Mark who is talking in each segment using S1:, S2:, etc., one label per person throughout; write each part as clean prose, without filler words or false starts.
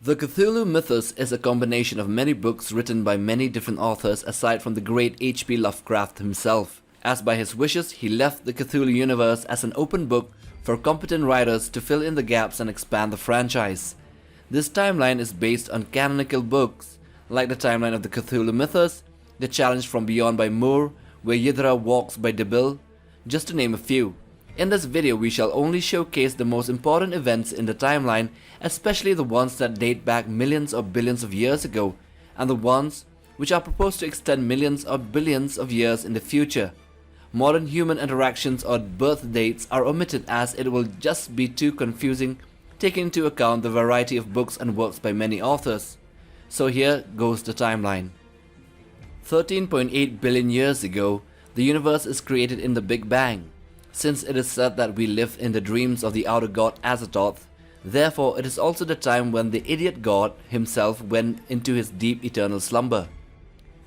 S1: The Cthulhu Mythos is a combination of many books written by many different authors aside from the great H.P Lovecraft himself, as by his wishes he left the Cthulhu universe as an open book for competent writers to fill in the gaps and expand the franchise. This timeline is based on canonical books, like the timeline of the Cthulhu Mythos, The Challenge from Beyond by Moore, Where Yidhra Walks by DeBille, just to name a few. In this video we shall only showcase the most important events in the timeline, especially the ones that date back millions or billions of years ago, and the ones which are proposed to extend millions or billions of years in the future. Modern human interactions or birth dates are omitted as it will just be too confusing taking into account the variety of books and works by many authors. So here goes the timeline. 13.8 billion years ago, the universe is created in the Big Bang. Since it is said that we live in the dreams of the outer god Azathoth, therefore it is also the time when the idiot god himself went into his deep eternal slumber.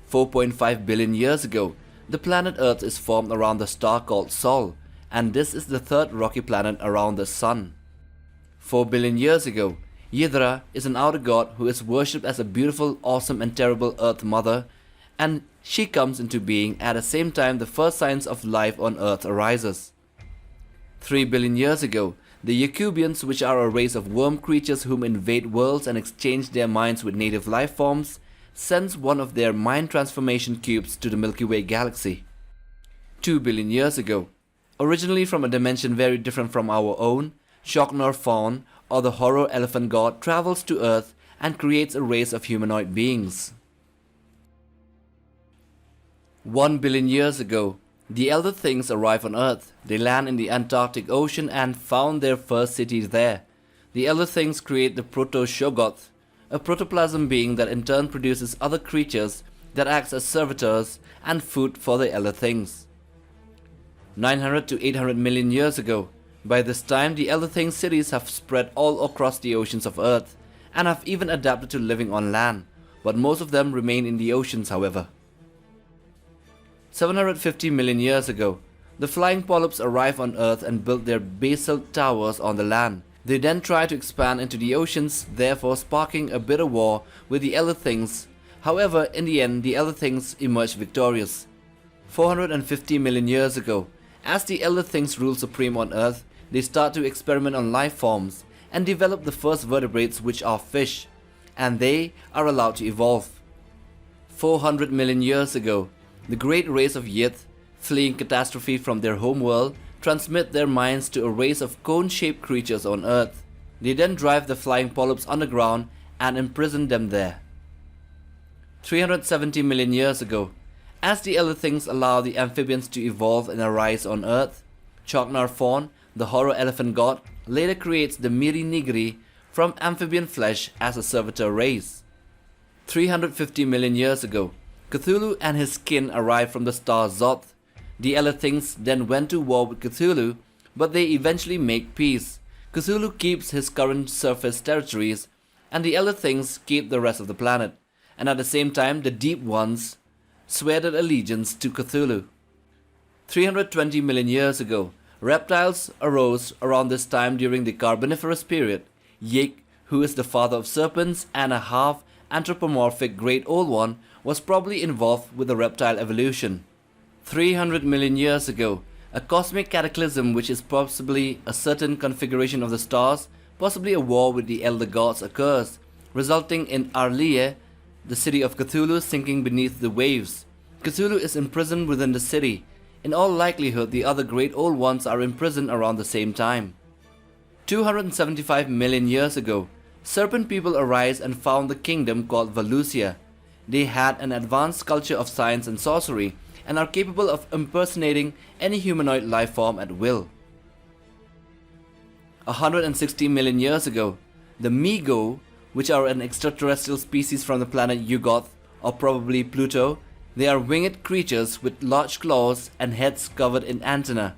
S1: 4.5 billion years ago, the planet Earth is formed around the star called Sol, and this is the third rocky planet around the Sun. 4 billion years ago, Yidhra is an outer god who is worshipped as a beautiful, awesome and terrible Earth Mother, and she comes into being at the same time the first signs of life on Earth arises. 3 billion years ago, the Yekubians, which are a race of worm creatures whom invade worlds and exchange their minds with native life forms, sends one of their mind transformation cubes to the Milky Way Galaxy. 2 billion years ago, originally from a dimension very different from our own, Shoknor Fawn, or the horror elephant god, travels to Earth and creates a race of humanoid beings. 1 billion years ago, the Elder Things arrive on Earth. They land in the Antarctic Ocean and found their first city there. The Elder Things create the Proto-Shoggoth, a protoplasm being that in turn produces other creatures that acts as servitors and food for the Elder Things. 900 to 800 million years ago, by this time the Elder Things cities have spread all across the oceans of Earth and have even adapted to living on land, but most of them remain in the oceans however. 750 million years ago, the flying polyps arrive on Earth and build their basal towers on the land. They then try to expand into the oceans, therefore sparking a bitter war with the Elder Things. However, in the end, the Elder Things emerge victorious. 450 million years ago, as the Elder Things rule supreme on Earth, they start to experiment on life forms and develop the first vertebrates, which are fish, and they are allowed to evolve. 400 million years ago, the great race of Yidhra, fleeing catastrophe from their homeworld, transmit their minds to a race of cone-shaped creatures on Earth. They then drive the flying polyps underground and imprison them there. 370 million years ago, as the Elder Things allow the amphibians to evolve and arise on Earth, Choknar Fawn, the horror elephant god, later creates the Miri Nigri from amphibian flesh as a servitor race. 350 million years ago, Cthulhu and his kin arrived from the star Zoth. The Elder Things then went to war with Cthulhu, but they eventually make peace. Cthulhu keeps his current surface territories, and the Elder Things keep the rest of the planet, and at the same time the Deep Ones swear their allegiance to Cthulhu. 320 million years ago, reptiles arose around this time during the Carboniferous period. Yek, who is the father of serpents and a half-anthropomorphic Great Old One, was probably involved with the reptile evolution. 300 million years ago, a cosmic cataclysm, which is possibly a certain configuration of the stars, possibly a war with the elder gods, occurs, resulting in Arlie, the city of Cthulhu, sinking beneath the waves. Cthulhu is imprisoned within the city. In all likelihood, the other Great Old Ones are imprisoned around the same time. 275 million years ago, Serpent people arise and found the kingdom called Valusia. They had an advanced culture of science and sorcery, and are capable of impersonating any humanoid life form at will. 160 million years ago, the Mi-Go, which are an extraterrestrial species from the planet Yugoth, or probably Pluto, they are winged creatures with large claws and heads covered in antennae.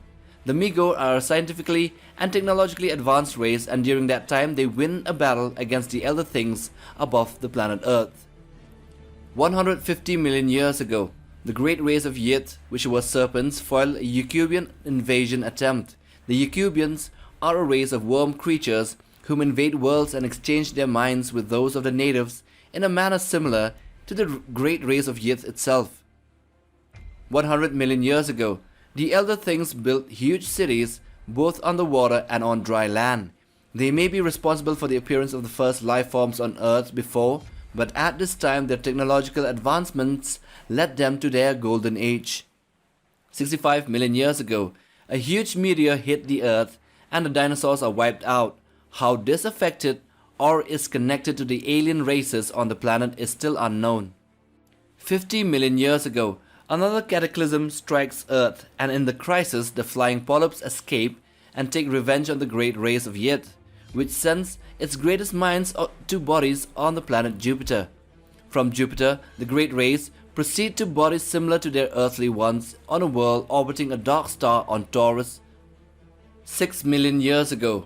S1: The Mi-Go are a scientifically and technologically advanced race, and during that time they win a battle against the Elder Things above the planet Earth. 150 million years ago, the great race of Yidhra, which was serpents, foiled a Yekubian invasion attempt. The Yekubians are a race of worm creatures whom invade worlds and exchange their minds with those of the natives in a manner similar to the great race of Yith itself. 100 million years ago, the Elder Things built huge cities both on the water and on dry land. They may be responsible for the appearance of the first life forms on Earth before, but at this time their technological advancements led them to their golden age. 65 million years ago, a huge meteor hit the Earth and the dinosaurs are wiped out. How this affected or is connected to the alien races on the planet is still unknown. 50 million years ago, another cataclysm strikes Earth, and in the crisis the flying polyps escape and take revenge on the great race of Yith, which sends its greatest minds to bodies on the planet Jupiter. From Jupiter, the great race proceed to bodies similar to their earthly ones on a world orbiting a dark star on Taurus. 6 million years ago,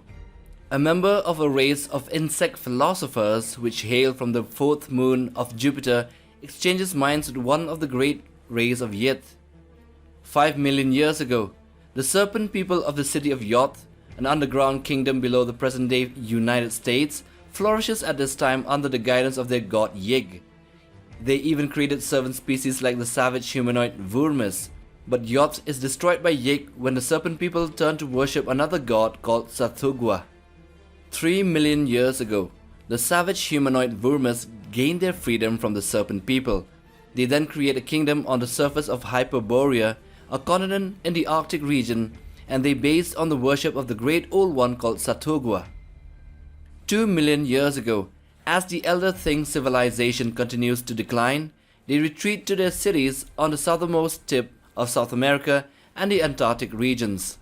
S1: a member of a race of insect philosophers which hail from the fourth moon of Jupiter exchanges minds with one of the great race of Yith. 5 million years ago, the Serpent people of the city of Yoth, an underground kingdom below the present-day United States, flourishes at this time under the guidance of their god Yig. They even created servant species like the savage humanoid Vurmis, but Yoth is destroyed by Yig when the Serpent people turn to worship another god called Sathugwa. 3 million years ago, the savage humanoid Vurmis gain their freedom from the Serpent people. They then create a kingdom on the surface of Hyperborea, a continent in the Arctic region, and they based on the worship of the great old one called Sathugwa. 2 million years ago, as the Elder Thing civilization continues to decline, they retreat to their cities on the southernmost tip of South America and the Antarctic regions.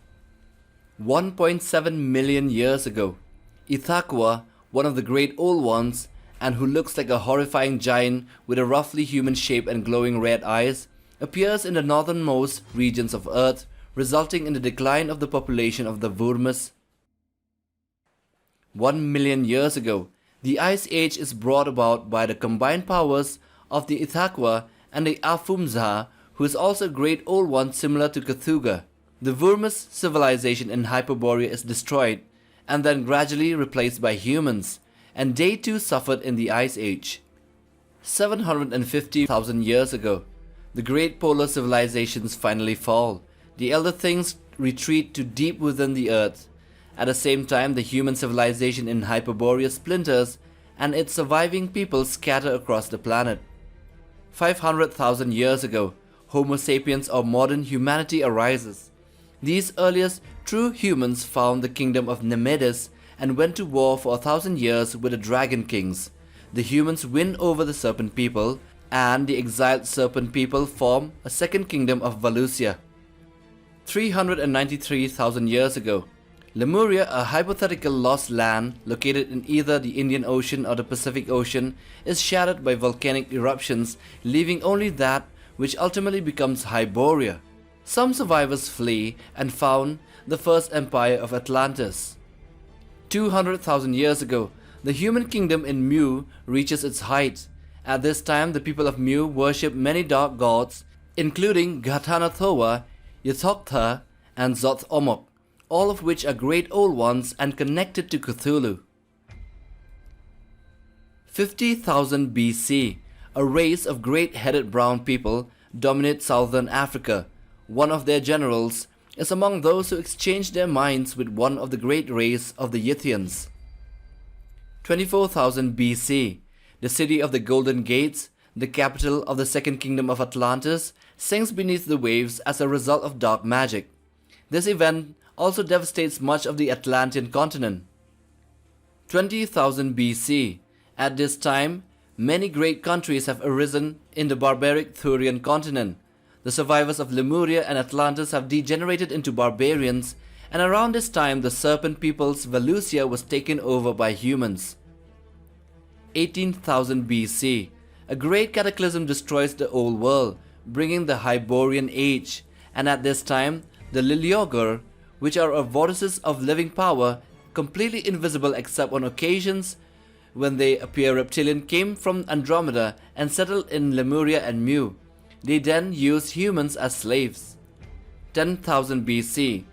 S1: 1.7 million years ago, Ithaqua, one of the great old ones, and who looks like a horrifying giant with a roughly human shape and glowing red eyes, appears in the northernmost regions of Earth, resulting in the decline of the population of the Vurmis. 1 million years ago, the Ice Age is brought about by the combined powers of the Ithaqua and the Afumza, who is also a great old one similar to Cthulhu. The Vurmis civilization in Hyperborea is destroyed, and then gradually replaced by humans, and they too suffered in the Ice Age. 750,000 years ago, the great polar civilizations finally fall. The Elder Things retreat to deep within the Earth. At the same time, the human civilization in Hyperborea splinters, and its surviving people scatter across the planet. 500,000 years ago, Homo sapiens or modern humanity arises. These earliest true humans found the kingdom of Nemesis and went to war for 1,000 years with the Dragon Kings. The humans win over the Serpent people, and the exiled Serpent people form a second kingdom of Valusia. 393,000 years ago, Lemuria, a hypothetical lost land located in either the Indian Ocean or the Pacific Ocean, is shattered by volcanic eruptions, leaving only that which ultimately becomes Hyboria. Some survivors flee and found the first empire of Atlantis. 200,000 years ago, the human kingdom in Mu reaches its height. At this time, the people of Mu worship many dark gods, including Ghatanathoa, Yethoktha, and Zoth-Omok, all of which are great old ones and connected to Cthulhu. 50,000 BC, a race of great-headed brown people dominate southern Africa. One of their generals is among those who exchanged their minds with one of the great race of the Yithians. 24,000 BC, the city of the Golden Gates, the capital of the Second Kingdom of Atlantis, sinks beneath the waves as a result of dark magic. This event also devastates much of the Atlantean continent. 20,000 BC, at this time, many great countries have arisen in the barbaric Thurian continent. The survivors of Lemuria and Atlantis have degenerated into barbarians, and around this time the Serpent people's Valusia was taken over by humans. 18,000 BC, a great cataclysm destroys the old world, bringing the Hyborian Age, and at this time the Liliogur, which are vortices of living power, completely invisible except on occasions when they appear reptilian, came from Andromeda and settled in Lemuria and Mu. They then used humans as slaves. 10,000 BC.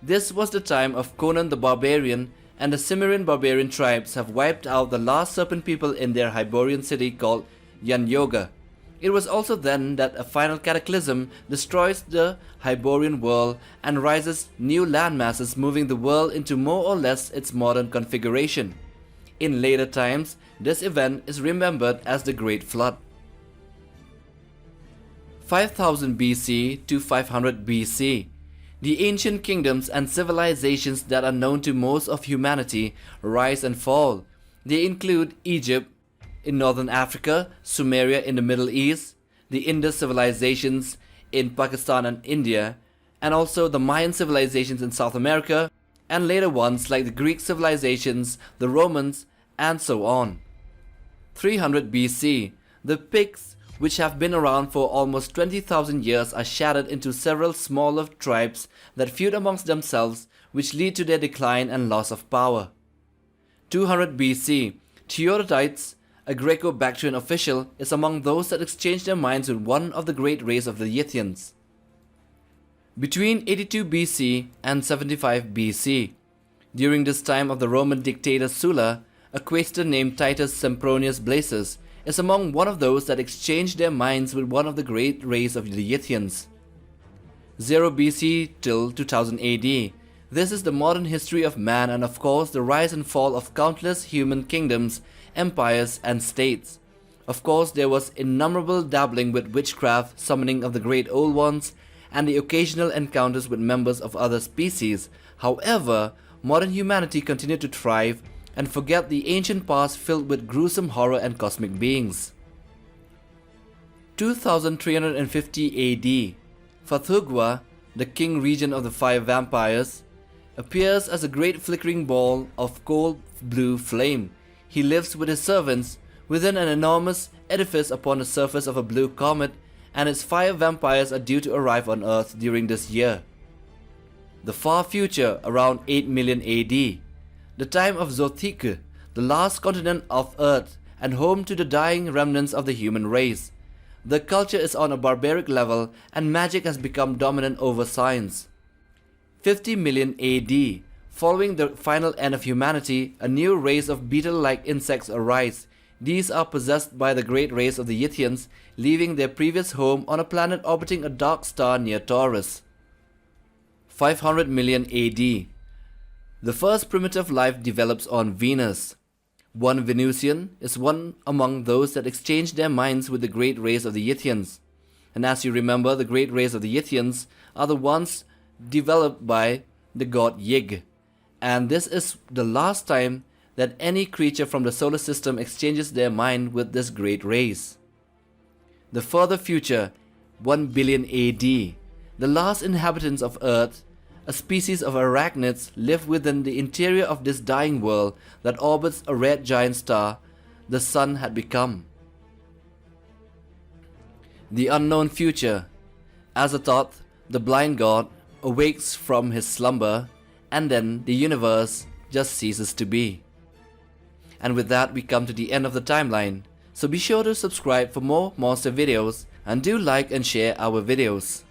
S1: This was the time of Conan the Barbarian and the Cimmerian barbarian tribes have wiped out the last serpent people in their Hyborian city called Yan-Yoga. It was also then that a final cataclysm destroys the Hyborian world and rises new landmasses, moving the world into more or less its modern configuration. In later times, this event is remembered as the Great Flood. 5000 BC to 500 BC. The ancient kingdoms and civilizations that are known to most of humanity rise and fall. They include Egypt in northern Africa, Sumeria in the Middle East, the Indus civilizations in Pakistan and India, and also the Mayan civilizations in South America, and later ones like the Greek civilizations, the Romans, and so on. 300 BC. The Picts, which have been around for almost 20,000 years, are shattered into several smaller tribes that feud amongst themselves, which lead to their decline and loss of power. 200 BC. Theodotides, a Greco-Bactrian official, is among those that exchanged their minds with one of the great race of the Yithians. Between 82 BC and 75 BC. During this time of the Roman dictator Sulla, a quaestor named Titus Sempronius Blasus is among one of those that exchanged their minds with one of the great race of the Yithians. 0 BC till 2000 AD. This is the modern history of man and of course the rise and fall of countless human kingdoms, empires and states. Of course there was innumerable dabbling with witchcraft, summoning of the great old ones, and the occasional encounters with members of other species. However, modern humanity continued to thrive and forget the ancient past filled with gruesome horror and cosmic beings. 2350 AD. Fathugwa, the king regent of the 5 vampires, appears as a great flickering ball of cold blue flame. He lives with his servants within an enormous edifice upon the surface of a blue comet, and its 5 vampires are due to arrive on Earth during this year. The far future, around 8 million AD. The time of Zothike, the last continent of Earth and home to the dying remnants of the human race. The culture is on a barbaric level and magic has become dominant over science. 50 million AD. Following the final end of humanity, a new race of beetle-like insects arise. These are possessed by the great race of the Yithians, leaving their previous home on a planet orbiting a dark star near Taurus. 500 million AD. The first primitive life develops on Venus. One Venusian is one among those that exchange their minds with the great race of the Yithians. And as you remember, the great race of the Yithians are the ones developed by the god Yig. And this is the last time that any creature from the solar system exchanges their mind with this great race. The further future, 1 billion AD. The last inhabitants of Earth, a species of arachnids, live within the interior of this dying world that orbits a red giant star the sun had become. The unknown future. Azathoth, the blind god, awakes from his slumber, and then the universe just ceases to be. And with that we come to the end of the timeline, so be sure to subscribe for more monster videos and do like and share our videos.